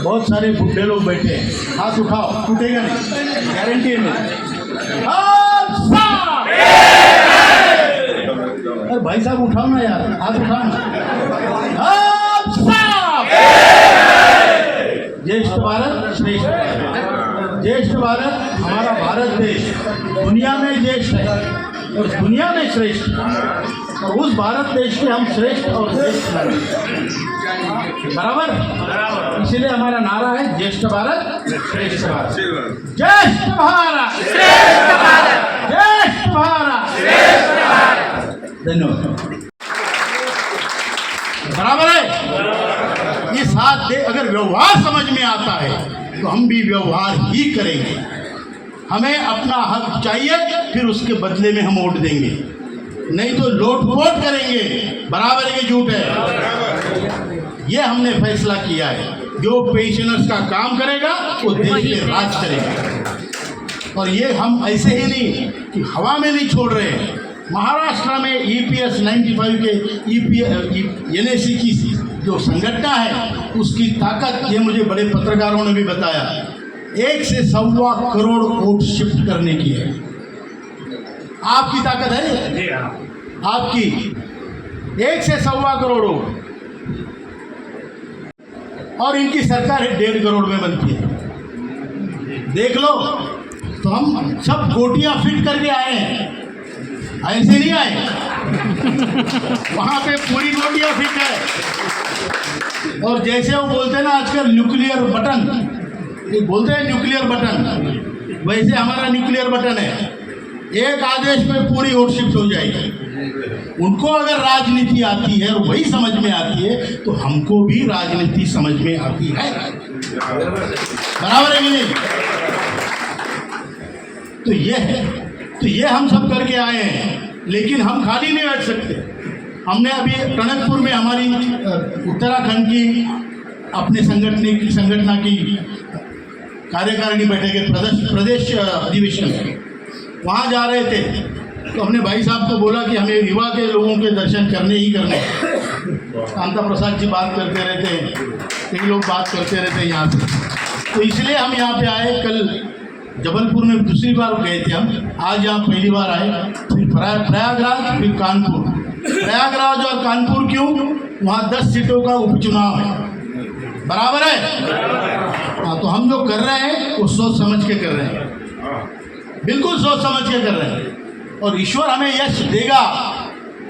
बहुत सारे बुढ़े लोग बैठे हैं, हाथ उठाओ, टूटेगा नहीं, गारंटी है मेरी। अरे भाई साहब उठाओ ना यार, हाथ उठाओ ना। ज्येष्ठ भारत श्रेष्ठ भारत। ज्येष्ठ भारत हमारा भारत देश दुनिया में ज्येष्ठ है और दुनिया में श्रेष्ठ, और उस भारत देश के हम श्रेष्ठ और श्रेष्ठ बराबर। इसलिए हमारा नारा है ज्येष्ठ भारत श्रेष्ठ भारत। ज्येष्ठ भारत श्रेष्ठ भारत। ज्येष्ठ भारत श्रेष्ठ भारत। धन्यवाद। बराबर है। इस हाथ दे अगर व्यवहार समझ में आता है तो हम भी व्यवहार ही करेंगे। हमें अपना हक चाहिए, फिर उसके बदले में हम वोट देंगे, नहीं तो लोट-पोट करेंगे। बराबर है कि झूठ है? ये हमने फैसला किया है। जो पेंशनर्स का काम करेगा वो देश में राज करेगा। और ये हम ऐसे ही नहीं कि हवा में नहीं छोड़ रहे हैं। महाराष्ट्र में EPS 95 के NAC की जो संगठन है उसकी ताकत, ये मुझे बड़े पत्रकारों ने भी बताया, 1 से 1.25 करोड़ वोट शिफ्ट करने की है। आपकी ताकत है आपकी 1 से 1.25 करोड़ वोट, और इनकी सरकार है 1.5 करोड़ में बनती है। देख लो, तो हम सब गोटियां फिट करके आए हैं, ऐसे नहीं आए। वहां पे पूरी गोटियां फिट है। और जैसे वो बोलते हैं ना आजकल न्यूक्लियर बटन, ये बोलते हैं न्यूक्लियर बटन, वैसे हमारा न्यूक्लियर बटन है। एक आदेश पे पूरी वोट शिफ्ट हो जाएगी। उनको अगर राजनीति आती है और वही समझ में आती है तो हमको भी राजनीति समझ में आती है। बराबर है कि नहीं? तो ये है, तो ये हम सब करके आए हैं, लेकिन हम खाली नहीं बैठ सकते। हमने अभी टनकपुर में हमारी उत्तराखंड की अपने संगठन की कार्यकारिणी बैठक के प्रदेश अधिवेशन में वहाँ जा रहे थे, तो हमने भाई साहब को बोला कि हमें युवा के लोगों के दर्शन करने ही करने। कांता प्रसाद जी बात करते रहते हैं, कई लोग बात करते रहते हैं यहाँ से, तो इसलिए हम यहाँ पे आए। कल जबलपुर में दूसरी बार गए थे हम, आज यहाँ पहली बार आए। फिर प्रयागराज, फिर कानपुर। प्रयागराज और कानपुर क्यों? वहाँ 10 सीटों का उपचुनाव है। बराबर है? हाँ, तो हम जो कर रहे हैं वो सोच समझ के कर रहे हैं, बिल्कुल सोच समझ के कर रहे हैं। और ईश्वर हमें यश देगा,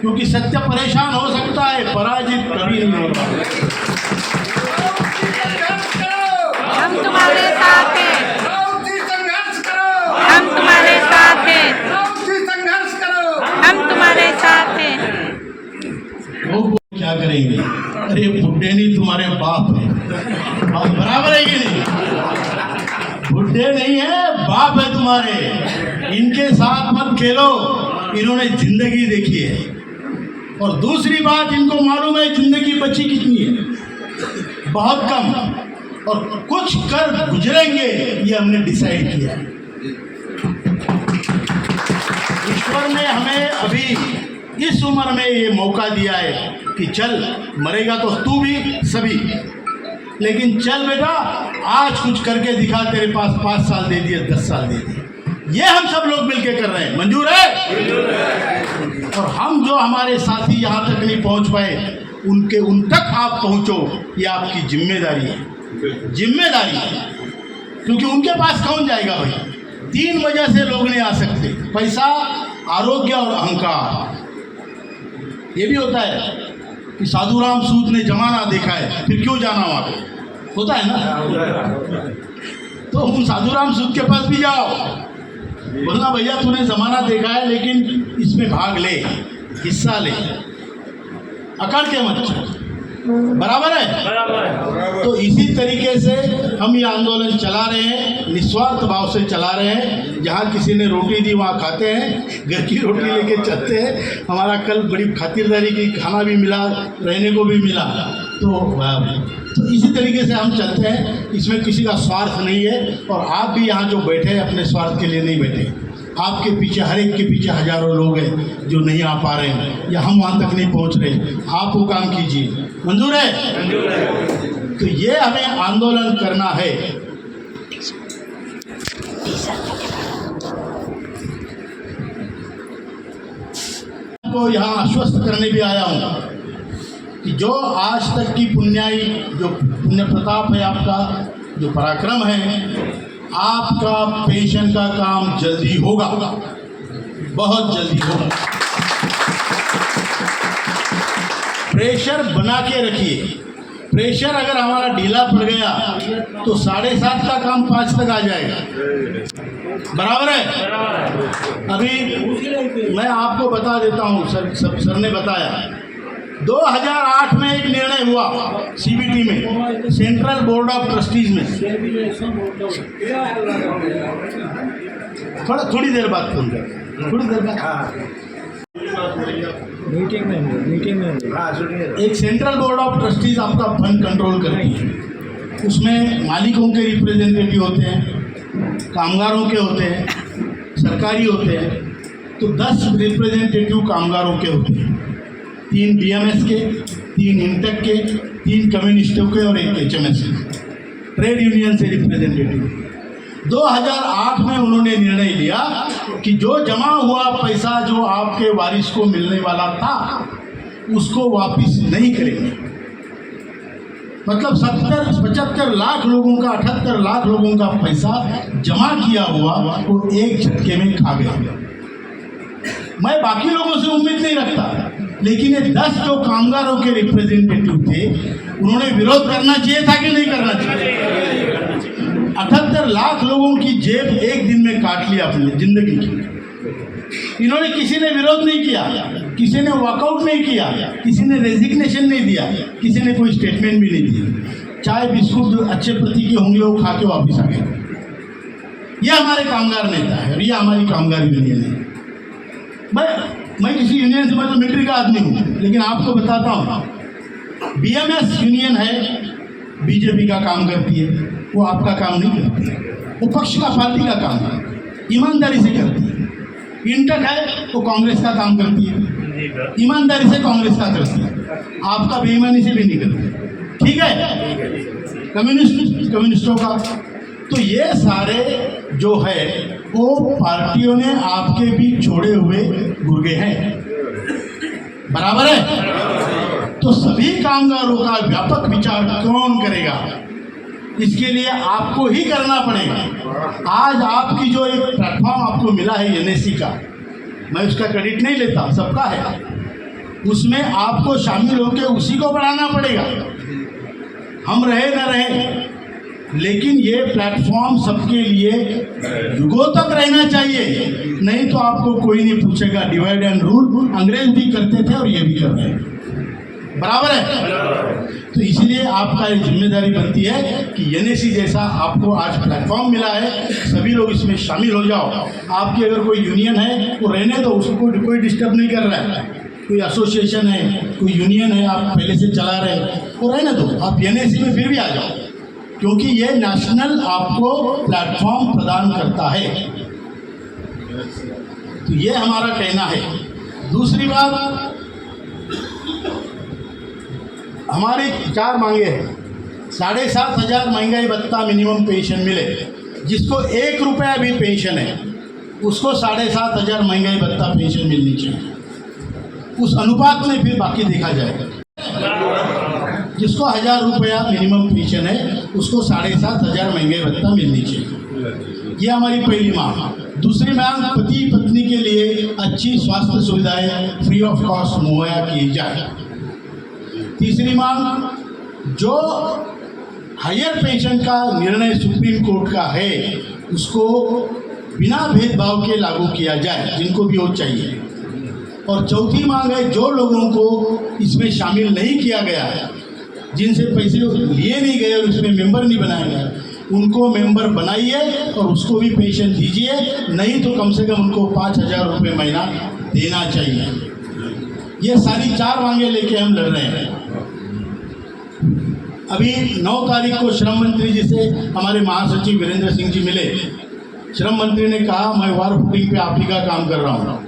क्योंकि सत्य परेशान हो सकता है, पराजित कभी नहीं होगा। हम तुम्हारे साथ हैं, संघर्ष करो, हम तुम्हारे साथ हैं, संघर्ष करो, हम तुम्हारे साथ हैं। वो क्या करेंगे? अरे बुढ़े नहीं, तुम्हारे बाप है। बराबर है कि नहीं? बुढ़े नहीं है, बाप है तुम्हारे। इनके साथ मत खेलो, इन्होंने जिंदगी देखी है। और दूसरी बात, इनको मालूम है जिंदगी बची कितनी है, बहुत कम, और कुछ कर गुजरेंगे, ये हमने डिसाइड किया। ईश्वर ने हमें अभी इस उम्र में ये मौका दिया है कि चल, मरेगा तो तू भी, सभी, लेकिन चल बेटा, आज कुछ करके दिखा। तेरे पास 5 साल दे दिए, 10 साल दे दिए, ये हम सब लोग मिलके कर रहे हैं। मंजूर है? और हम जो हमारे साथी यहाँ तक नहीं पहुँच पाए, उन तक आप पहुँचो, ये आपकी जिम्मेदारी है। जिम्मेदारी है, क्योंकि उनके पास कौन जाएगा भाई? 3 वजह से लोग नहीं आ सकते: पैसा, आरोग्य और अहंकार। ये भी होता है कि साधुराम सूद ने जमाना देखा है, फिर क्यों जाना वहाँ पे? होता है ना? तो उन साधुराम सूद के पास भी जाओ, बोलना भैया तूने जमाना देखा है, लेकिन इसमें भाग ले, हिस्सा ले, अकड़ के मत। बराबर है? तो इसी तरीके से हम ये आंदोलन चला रहे हैं, निस्वार्थ भाव से चला रहे हैं। जहाँ किसी ने रोटी दी वहाँ खाते हैं, घर की रोटी लेके चलते हैं। हमारा कल बड़ी खातिरदारी की, खाना भी मिला, रहने को भी मिला। तो इसी तरीके से हम चलते हैं, इसमें किसी का स्वार्थ नहीं है। और आप भी यहाँ जो बैठे हैं, अपने स्वार्थ के लिए नहीं बैठे। आपके पीछे, हर एक के पीछे हजारों लोग हैं जो नहीं आ पा रहे हैं, या हम वहाँ तक नहीं पहुँच रहे। आप वो काम कीजिए। मंजूर है? तो ये हमें आंदोलन करना है। को यहाँ आश्वस्त करने भी आया हूँ कि जो आज तक की पुण्याई, जो पुण्य प्रताप है आपका, जो पराक्रम है, आपका पेंशन का काम जल्दी होगा, बहुत जल्दी होगा। प्रेशर बना के रखिए। प्रेशर अगर हमारा ढीला पड़ गया तो 7.5 का काम 5 तक आ जाएगा। बराबर है? अभी मैं आपको बता देता हूँ, सर ने बताया 2008 में एक निर्णय हुआ सीबीटी में, सेंट्रल बोर्ड ऑफ ट्रस्टीज में। थोड़ी देर बाद फोन कर, थोड़ी देर बाद मीटिंग में एक सेंट्रल बोर्ड ऑफ ट्रस्टीज आपका फंड कंट्रोल करती है। उसमें मालिकों के रिप्रेजेंटेटिव होते हैं, कामगारों के होते हैं, सरकारी होते हैं। तो 10 रिप्रेजेंटेटिव कामगारों के होते हैं, 3 बीएमएस के, 3 इंटेक के, 3 कम्युनिस्टों के और 1 एचएमएस के, ट्रेड यूनियन से रिप्रेजेंटेटिव। 2008 में उन्होंने निर्णय लिया कि जो जमा हुआ पैसा जो आपके वारिस को मिलने वाला था उसको वापस नहीं करेंगे। मतलब 70-75 लाख लोगों का, 78 लाख लोगों का पैसा जमा किया हुआ वो एक झटके में खा गया। मैं बाकी लोगों से उम्मीद नहीं रखता, लेकिन ये 10 जो कामगारों के रिप्रेजेंटेटिव थे उन्होंने विरोध करना चाहिए था कि नहीं करना चाहिए? 78 लाख लोगों की जेब एक दिन में काट लिया अपनी जिंदगी की। इन्होंने, किसी ने विरोध नहीं किया, किसी ने वॉकआउट नहीं किया, किसी ने रेजिग्नेशन नहीं दिया, किसी ने कोई स्टेटमेंट भी नहीं दिया। चाय बिस्कुट जो अच्छे प्रति के होंगे वो खा के वापस आ गए। ये हमारे कामगार नेता है और ये हमारी कामगार यूनियन है। मैं किसी यूनियन से, मैं तो मिलिट्री का आदमी हूँ, लेकिन आपको बताता हूँ बीएमएस यूनियन है, बीजेपी का काम करती है, वो आपका काम नहीं करती है, वो पक्ष का, पार्टी का काम है, ईमानदारी से करती है। इंटक है वो कांग्रेस का काम करती है, ईमानदारी से कांग्रेस का करती है, आपका बेईमानी से भी नहीं करती। ठीक है? कम्युनिस्टों का। तो ये सारे जो है वो पार्टियों ने आपके बीच छोड़े हुए गुर्गे हैं। बराबर है? तो सभी कामगारों का व्यापक विचार कौन करेगा? इसके लिए आपको ही करना पड़ेगा। आज आपकी जो एक प्लेटफॉर्म आपको मिला है एनएससी का, मैं उसका क्रेडिट नहीं लेता, सबका है, उसमें आपको शामिल होकर उसी को बढ़ाना पड़ेगा। हम रहे न रहे, लेकिन ये प्लेटफॉर्म सबके लिए युगों तक रहना चाहिए, नहीं तो आपको कोई नहीं पूछेगा। डिवाइड एंड रूल अंग्रेज भी करते थे और ये भी कर रहे हैं। बराबर है? तो इसलिए आपका एक जिम्मेदारी बनती है कि एनएससी जैसा आपको आज प्लेटफॉर्म मिला है, सभी लोग इसमें शामिल हो जाओ। आपकी अगर कोई यूनियन है वो रहने दो, उसको कोई डिस्टर्ब नहीं कर रहा है। कोई एसोसिएशन है, कोई यूनियन है, आप पहले से चला रहे वो रहने दो, आप एनएससी में फिर भी आ जाओ, क्योंकि ये नेशनल आपको प्लेटफॉर्म प्रदान करता है। तो ये हमारा कहना है। दूसरी बात, हमारी 4 मांगे हैं। 7,500 महंगाई भत्ता मिनिमम पेंशन मिले, जिसको 1 रुपया भी पेंशन है उसको 7,500 महंगाई भत्ता पेंशन मिलनी चाहिए। उस अनुपात में फिर बाकी देखा जाएगा। जिसको 1,000 रुपया मिनिमम पेंशन है उसको 7,500 महंगाई भत्ता मिलनी चाहिए। ये हमारी पहली मांग। दूसरी मांग, पति पत्नी के लिए अच्छी स्वास्थ्य सुविधाएं फ्री ऑफ कॉस्ट मुहैया की जाए। तीसरी मांग, जो हायर पेंशन का निर्णय सुप्रीम कोर्ट का है उसको बिना भेदभाव के लागू किया जाए, जिनको भी वो चाहिए। और चौथी मांग है, जो लोगों को इसमें शामिल नहीं किया गया है, जिनसे पैसे लिए नहीं गए और इसमें मेंबर नहीं बनाया गया, उनको मेंबर बनाइए और उसको भी पेंशन दीजिए, नहीं तो कम से कम उनको 5,000 रुपये महीना देना चाहिए। ये सारी 4 मांगे लेके हम लड़ रहे हैं। अभी 9 तारीख को श्रम मंत्री जी से हमारे महासचिव वीरेंद्र सिंह जी मिले। श्रम मंत्री ने कहा मैं वार फूटिंग पे आप ही का काम कर रहा हूँ,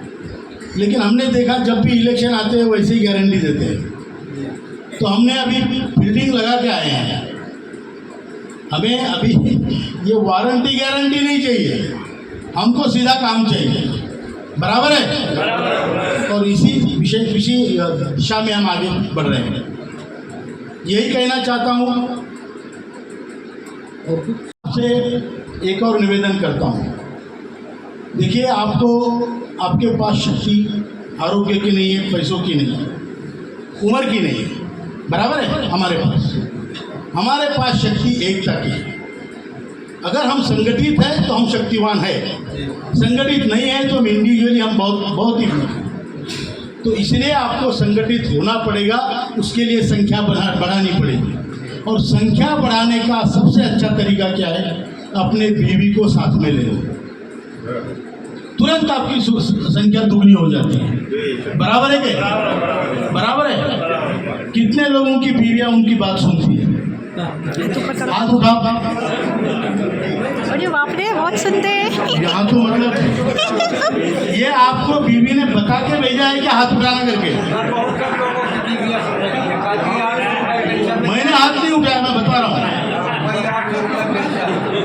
लेकिन हमने देखा जब भी इलेक्शन आते हैं वैसे ही गारंटी देते हैं। तो हमने अभी बिल्डिंग लगा के आए हैं। हमें अभी ये वारंटी गारंटी नहीं चाहिए, हमको सीधा काम चाहिए। बराबर है? और इसी विषय दिशा में हम आगे बढ़ रहे हैं। यही कहना चाहता हूँ और आपसे एक और निवेदन करता हूँ। देखिए, आपको आपके पास शक्ति आरोग्य की नहीं है, पैसों की नहीं है, उम्र की नहीं है। बराबर है? हमारे पास शक्ति एकता की है। अगर हम संगठित हैं तो हम शक्तिवान है, संगठित नहीं है तो इंडिविजुअली हम बहुत ही वीक हैं। तो इसलिए आपको संगठित होना पड़ेगा, उसके लिए संख्या बढ़ानी पड़ेगी। और संख्या बढ़ाने का सबसे अच्छा तरीका क्या है? अपने बीवी को साथ में ले लो, तुरंत आपकी संख्या दुगनी हो जाती है। बराबर है क्या? बराबर है? कितने लोगों की बीवियां उनकी बात सुनती है? हाथ उठाओ। अरे बाप रे, बहुत सुनते हैं। यहाँ तो मतलब ये आपको बीवी ने बता के भेजा है कि हाथ उठाना करके? मैंने हाथ नहीं उठाया, मैं बता रहा हूँ,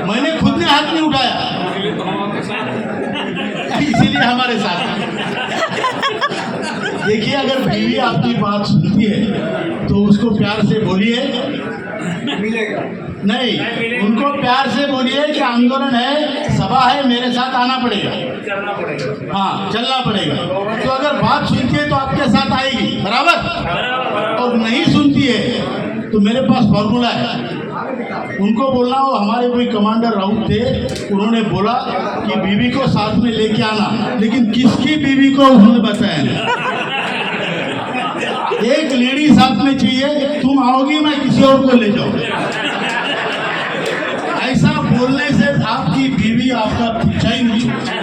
मैंने खुद ने हाथ नहीं उठाया, इसीलिए हमारे साथ। देखिए, अगर बीवी आपकी बात सुनती है तो उसको प्यार से बोलिए, नहीं, उनको प्यार से बोलिए कि आंदोलन है, सभा है, मेरे साथ आना पड़ेगा, हाँ चलना पड़ेगा। तो अगर बात सुनती है तो आपके साथ आएगी। बराबर? और नहीं सुनती है तो मेरे पास फॉर्मूला है, उनको बोलना। हो हमारे कोई कमांडर राउत थे, उन्होंने बोला कि बीवी को साथ में लेके आना, लेकिन किसकी बीवी को उन्होंने बताया नहीं। एक लेडी साथ में चाहिए, तुम आओगी, मैं किसी और को ले जाऊंगा। ऐसा बोलने से आपकी बीवी आपका पीछा ही नहीं छोड़ेगी।